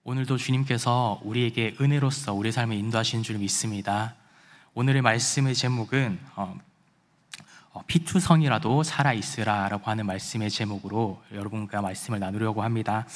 오늘도 주님께서 우리에게 은혜로서 우리 삶을 인도하시는 줄 믿습니다. 오늘의 말씀의 제목은 피투성이라도 살아있으라 라고 하는 말씀의 제목으로 여러분과 말씀을 나누려고 합니다.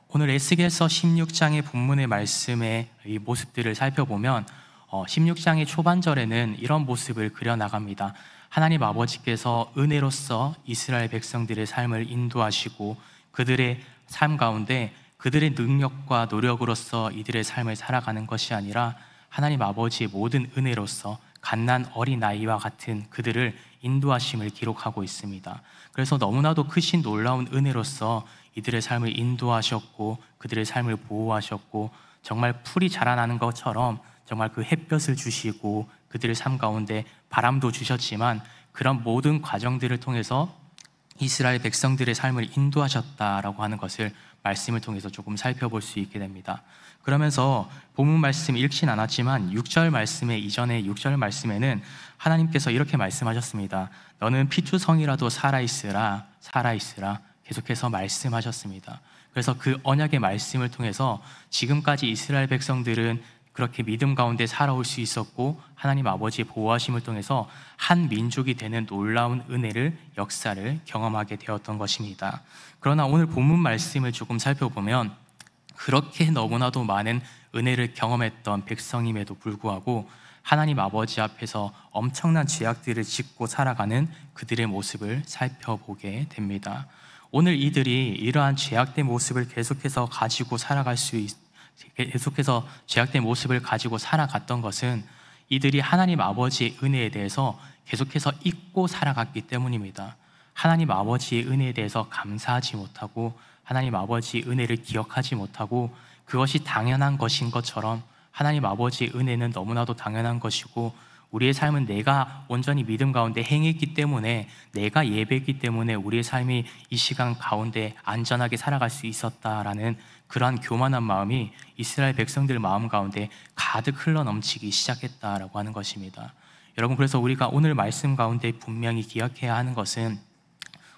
오늘 에스겔서 16장의 본문의 말씀의 이 모습들을 살펴보면 16장의 초반절에는 이런 모습을 그려나갑니다. 하나님 아버지께서 은혜로서 이스라엘 백성들의 삶을 인도하시고 그들의 삶 가운데 그들의 능력과 노력으로서 이들의 삶을 살아가는 것이 아니라 하나님 아버지의 모든 은혜로서 갓난 어린아이와 같은 그들을 인도하심을 기록하고 있습니다. 그래서 너무나도 크신 놀라운 은혜로서 이들의 삶을 인도하셨고 그들의 삶을 보호하셨고 정말 풀이 자라나는 것처럼 정말 그 햇볕을 주시고 그들의 삶 가운데 바람도 주셨지만 그런 모든 과정들을 통해서 이스라엘 백성들의 삶을 인도하셨다라고 하는 것을 말씀을 통해서 조금 살펴볼 수 있게 됩니다. 그러면서 본문 말씀 읽진 않았지만 6절 말씀의 이전에 6절 말씀에는 하나님께서 이렇게 말씀하셨습니다. 너는 피투성이라도 살아있으라 계속해서 말씀하셨습니다. 그래서 그 언약의 말씀을 통해서 지금까지 이스라엘 백성들은 그렇게 믿음 가운데 살아올 수 있었고 하나님 아버지의 보호하심을 통해서 한 민족이 되는 놀라운 은혜를 역사를 경험하게 되었던 것입니다. 그러나 오늘 본문 말씀을 조금 살펴보면 그렇게 너무나도 많은 은혜를 경험했던 백성임에도 불구하고 하나님 아버지 앞에서 엄청난 죄악들을 짓고 살아가는 그들의 모습을 살펴보게 됩니다. 오늘 이들이 이러한 죄악된 모습을 계속해서 가지고 살아갈 수 계속해서 죄악된 모습을 가지고 살아갔던 것은 이들이 하나님 아버지의 은혜에 대해서 계속해서 잊고 살아갔기 때문입니다. 하나님 아버지의 은혜에 대해서 감사하지 못하고 하나님 아버지의 은혜를 기억하지 못하고 그것이 당연한 것인 것처럼 하나님 아버지의 은혜는 너무나도 당연한 것이고 우리의 삶은 내가 온전히 믿음 가운데 행했기 때문에 내가 예배했기 때문에 우리의 삶이 이 시간 가운데 안전하게 살아갈 수 있었다라는 그러한 교만한 마음이 이스라엘 백성들 마음 가운데 가득 흘러넘치기 시작했다라고 하는 것입니다. 여러분, 그래서 우리가 오늘 말씀 가운데 분명히 기억해야 하는 것은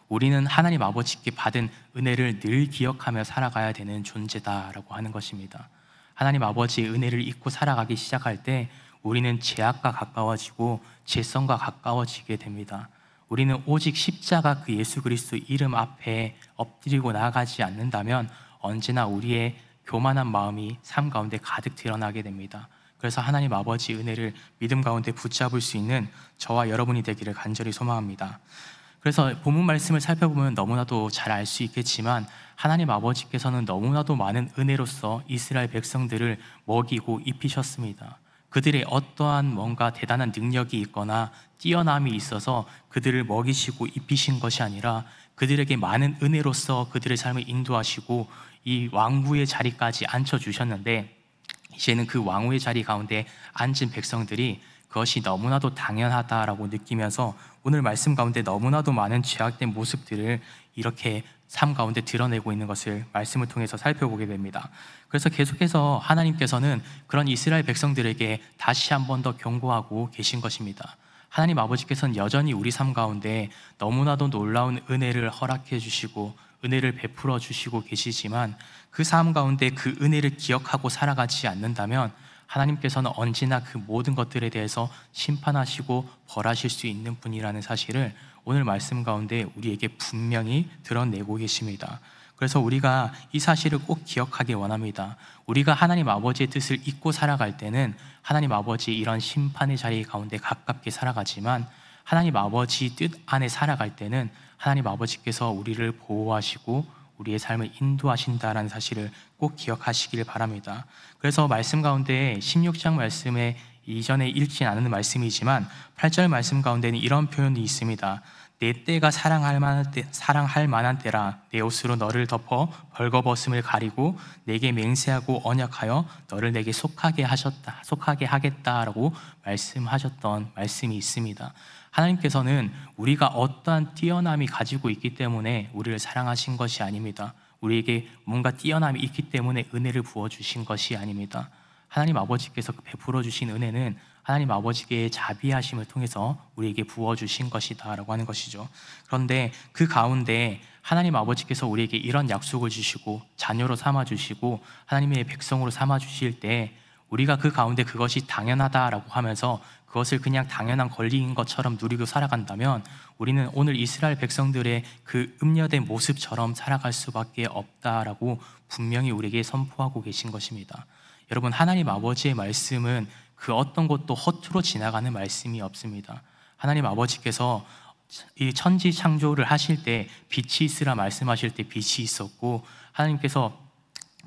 우리는 하나님 아버지께 받은 은혜를 늘 기억하며 살아가야 되는 존재다라고 하는 것입니다. 하나님 아버지의 은혜를 잊고 살아가기 시작할 때 우리는 죄악과 가까워지고 죄성과 가까워지게 됩니다. 우리는 오직 십자가 그 예수 그리스도 이름 앞에 엎드리고 나아가지 않는다면 언제나 우리의 교만한 마음이 삶 가운데 가득 드러나게 됩니다. 그래서 하나님 아버지의 은혜를 믿음 가운데 붙잡을 수 있는 저와 여러분이 되기를 간절히 소망합니다. 그래서 본문 말씀을 살펴보면 너무나도 잘 알 수 있겠지만 하나님 아버지께서는 너무나도 많은 은혜로서 이스라엘 백성들을 먹이고 입히셨습니다. 그들의 어떠한 뭔가 대단한 능력이 있거나 뛰어남이 있어서 그들을 먹이시고 입히신 것이 아니라 그들에게 많은 은혜로서 그들의 삶을 인도하시고 이 왕후의 자리까지 앉혀주셨는데 이제는 그 왕후의 자리 가운데 앉은 백성들이 그것이 너무나도 당연하다라고 느끼면서 오늘 말씀 가운데 너무나도 많은 죄악된 모습들을 이렇게 삶 가운데 드러내고 있는 것을 말씀을 통해서 살펴보게 됩니다. 그래서 계속해서 하나님께서는 그런 이스라엘 백성들에게 다시 한 번 더 경고하고 계신 것입니다. 하나님 아버지께서는 여전히 우리 삶 가운데 너무나도 놀라운 은혜를 허락해 주시고 은혜를 베풀어 주시고 계시지만 그 삶 가운데 그 은혜를 기억하고 살아가지 않는다면 하나님께서는 언제나 그 모든 것들에 대해서 심판하시고 벌하실 수 있는 분이라는 사실을 오늘 말씀 가운데 우리에게 분명히 드러내고 계십니다. 그래서 우리가 이 사실을 꼭 기억하기 원합니다. 우리가 하나님 아버지의 뜻을 잊고 살아갈 때는 하나님 아버지의 이런 심판의 자리 가운데 가깝게 살아가지만 하나님 아버지 뜻 안에 살아갈 때는 하나님 아버지께서 우리를 보호하시고 우리의 삶을 인도하신다라는 사실을 꼭 기억하시길 바랍니다. 그래서 말씀 가운데 16장 말씀에 이전에 읽지 않은 말씀이지만 8절 말씀 가운데는 이런 표현이 있습니다. 내 때가 사랑할 만한 때라 내 옷으로 너를 덮어 벌거벗음을 가리고 내게 맹세하고 언약하여 너를 내게 속하게 하겠다라고 말씀하셨던 말씀이 있습니다. 하나님께서는 우리가 어떠한 뛰어남이 가지고 있기 때문에 우리를 사랑하신 것이 아닙니다. 우리에게 뭔가 뛰어남이 있기 때문에 은혜를 부어주신 것이 아닙니다. 하나님 아버지께서 베풀어 주신 은혜는 하나님 아버지의 자비하심을 통해서 우리에게 부어주신 것이다 라고 하는 것이죠. 그런데 그 가운데 하나님 아버지께서 우리에게 이런 약속을 주시고 자녀로 삼아주시고 하나님의 백성으로 삼아주실 때 우리가 그 가운데 그것이 당연하다라고 하면서 그것을 그냥 당연한 권리인 것처럼 누리고 살아간다면 우리는 오늘 이스라엘 백성들의 그 음녀된 모습처럼 살아갈 수밖에 없다라고 분명히 우리에게 선포하고 계신 것입니다. 여러분, 하나님 아버지의 말씀은 그 어떤 것도 허투루 지나가는 말씀이 없습니다. 하나님 아버지께서 이 천지 창조를 하실 때 빛이 있으라 말씀하실 때 빛이 있었고, 하나님께서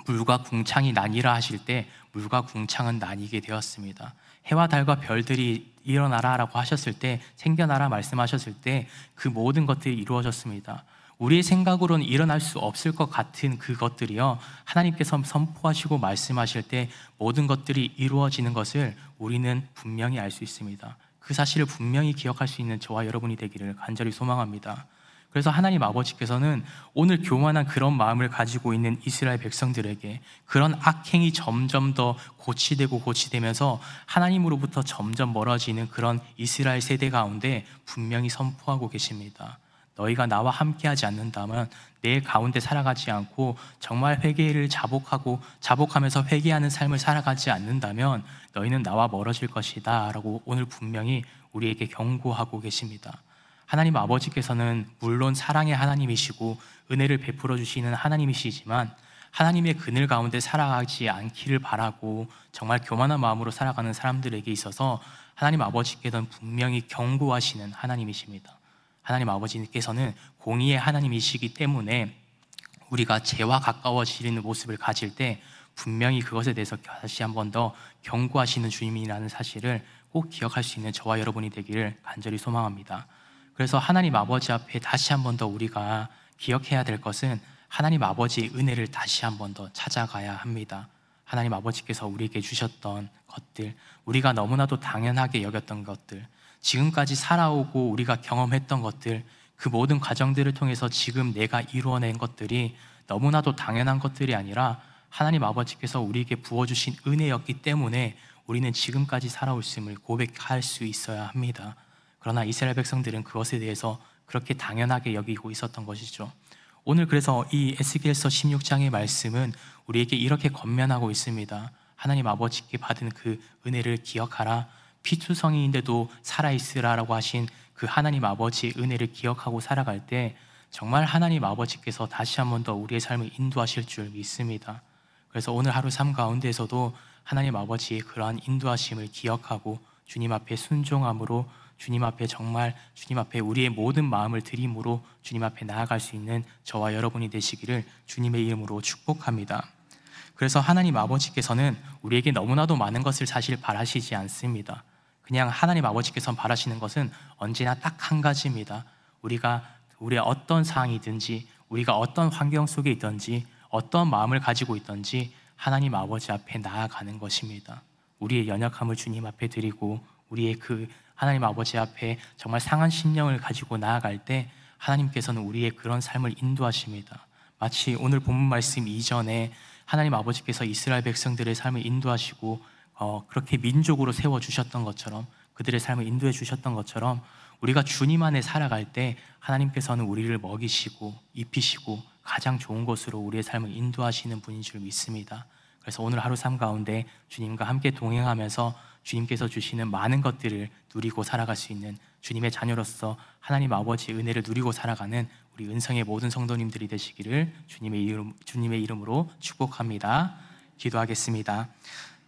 물과 궁창이 나뉘라 하실 때 물과 궁창은 나뉘게 되었습니다. 해와 달과 별들이 일어나라 라고 하셨을 때, 생겨나라 말씀하셨을 때 그 모든 것들이 이루어졌습니다. 우리의 생각으로는 일어날 수 없을 것 같은 그것들이요, 하나님께서 선포하시고 말씀하실 때 모든 것들이 이루어지는 것을 우리는 분명히 알 수 있습니다. 그 사실을 분명히 기억할 수 있는 저와 여러분이 되기를 간절히 소망합니다. 그래서 하나님 아버지께서는 오늘 교만한 그런 마음을 가지고 있는 이스라엘 백성들에게 그런 악행이 점점 더 고치되면서 하나님으로부터 점점 멀어지는 그런 이스라엘 세대 가운데 분명히 선포하고 계십니다. 너희가 나와 함께하지 않는다면, 내 가운데 살아가지 않고 정말 회개를 자복하면서 회개하는 삶을 살아가지 않는다면 너희는 나와 멀어질 것이다 라고 오늘 분명히 우리에게 경고하고 계십니다. 하나님 아버지께서는 물론 사랑의 하나님이시고 은혜를 베풀어 주시는 하나님이시지만 하나님의 그늘 가운데 살아가지 않기를 바라고 정말 교만한 마음으로 살아가는 사람들에게 있어서 하나님 아버지께서는 분명히 경고하시는 하나님이십니다. 하나님 아버지께서는 공의의 하나님이시기 때문에 우리가 죄와 가까워지는 모습을 가질 때 분명히 그것에 대해서 다시 한 번 더 경고하시는 주님이라는 사실을 꼭 기억할 수 있는 저와 여러분이 되기를 간절히 소망합니다. 그래서 하나님 아버지 앞에 다시 한 번 더 우리가 기억해야 될 것은 하나님 아버지의 은혜를 다시 한 번 더 찾아가야 합니다. 하나님 아버지께서 우리에게 주셨던 것들, 우리가 너무나도 당연하게 여겼던 것들, 지금까지 살아오고 우리가 경험했던 것들, 그 모든 과정들을 통해서 지금 내가 이루어낸 것들이 너무나도 당연한 것들이 아니라 하나님 아버지께서 우리에게 부어주신 은혜였기 때문에 우리는 지금까지 살아올음을 고백할 수 있어야 합니다. 그러나 이스라엘 백성들은 그것에 대해서 그렇게 당연하게 여기고 있었던 것이죠. 오늘 그래서 이 에스겔서 16장의 말씀은 우리에게 이렇게 권면하고 있습니다. 하나님 아버지께 받은 그 은혜를 기억하라. 피투성이인데도 살아있으라라고 하신 그 하나님 아버지의 은혜를 기억하고 살아갈 때 정말 하나님 아버지께서 다시 한 번 더 우리의 삶을 인도하실 줄 믿습니다. 그래서 오늘 하루 삶 가운데에서도 하나님 아버지의 그러한 인도하심을 기억하고 주님 앞에 순종함으로, 주님 앞에 정말 주님 앞에 우리의 모든 마음을 드림으로 주님 앞에 나아갈 수 있는 저와 여러분이 되시기를 주님의 이름으로 축복합니다. 그래서 하나님 아버지께서는 우리에게 너무나도 많은 것을 사실 바라시지 않습니다. 그냥 하나님 아버지께서 바라시는 것은 언제나 딱 한 가지입니다. 우리의 어떤 상황이든지, 우리가 어떤 환경 속에 있든지, 어떤 마음을 가지고 있든지 하나님 아버지 앞에 나아가는 것입니다. 우리의 연약함을 주님 앞에 드리고 우리의 그 하나님 아버지 앞에 정말 상한 심령을 가지고 나아갈 때 하나님께서는 우리의 그런 삶을 인도하십니다. 마치 오늘 본문 말씀 이전에 하나님 아버지께서 이스라엘 백성들의 삶을 인도하시고 그렇게 민족으로 세워주셨던 것처럼, 그들의 삶을 인도해 주셨던 것처럼 우리가 주님 안에 살아갈 때 하나님께서는 우리를 먹이시고 입히시고 가장 좋은 곳으로 우리의 삶을 인도하시는 분인 줄 믿습니다. 그래서 오늘 하루 삶 가운데 주님과 함께 동행하면서 주님께서 주시는 많은 것들을 누리고 살아갈 수 있는 주님의 자녀로서 하나님 아버지의 은혜를 누리고 살아가는 우리 은성의 모든 성도님들이 되시기를 주님의 이름으로 축복합니다. 기도하겠습니다.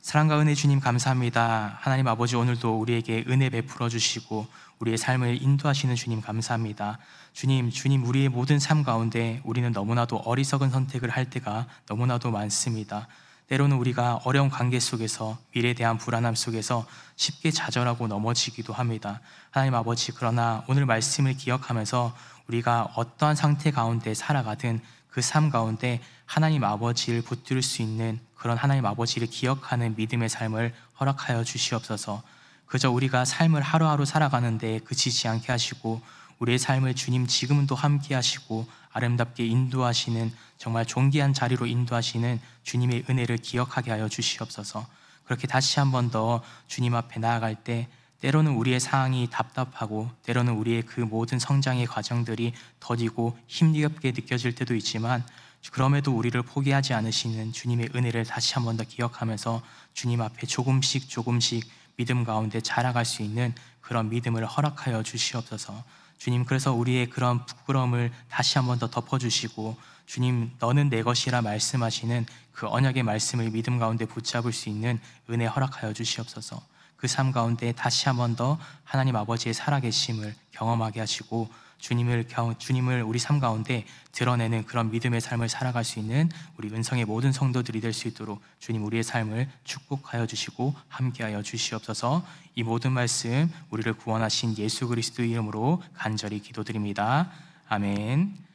사랑과 은혜 주님 감사합니다. 하나님 아버지, 오늘도 우리에게 은혜 베풀어 주시고 우리의 삶을 인도하시는 주님 감사합니다. 주님 우리의 모든 삶 가운데 우리는 너무나도 어리석은 선택을 할 때가 너무나도 많습니다. 때로는 우리가 어려운 관계 속에서, 미래에 대한 불안함 속에서 쉽게 좌절하고 넘어지기도 합니다. 하나님 아버지, 그러나 오늘 말씀을 기억하면서 우리가 어떠한 상태 가운데 살아가든 그 삶 가운데 하나님 아버지를 붙들 수 있는 그런 하나님 아버지를 기억하는 믿음의 삶을 허락하여 주시옵소서. 그저 우리가 삶을 하루하루 살아가는데 그치지 않게 하시고 우리의 삶을 주님 지금도 함께 하시고 아름답게 인도하시는, 정말 존귀한 자리로 인도하시는 주님의 은혜를 기억하게 하여 주시옵소서. 그렇게 다시 한 번 더 주님 앞에 나아갈 때 때로는 우리의 상황이 답답하고 때로는 우리의 그 모든 성장의 과정들이 더디고 힘겹게 느껴질 때도 있지만, 그럼에도 우리를 포기하지 않으시는 주님의 은혜를 다시 한 번 더 기억하면서 주님 앞에 조금씩 조금씩 믿음 가운데 자라갈 수 있는 그런 믿음을 허락하여 주시옵소서. 주님, 그래서 우리의 그런 부끄러움을 다시 한 번 더 덮어주시고, 주님, 너는 내 것이라 말씀하시는 그 언약의 말씀을 믿음 가운데 붙잡을 수 있는 은혜 허락하여 주시옵소서. 그 삶 가운데 다시 한 번 더 하나님 아버지의 살아계심을 경험하게 하시고, 주님을 우리 삶 가운데 드러내는 그런 믿음의 삶을 살아갈 수 있는 우리 은성의 모든 성도들이 될 수 있도록 주님, 우리의 삶을 축복하여 주시고 함께하여 주시옵소서. 이 모든 말씀 우리를 구원하신 예수 그리스도 이름으로 간절히 기도드립니다. 아멘.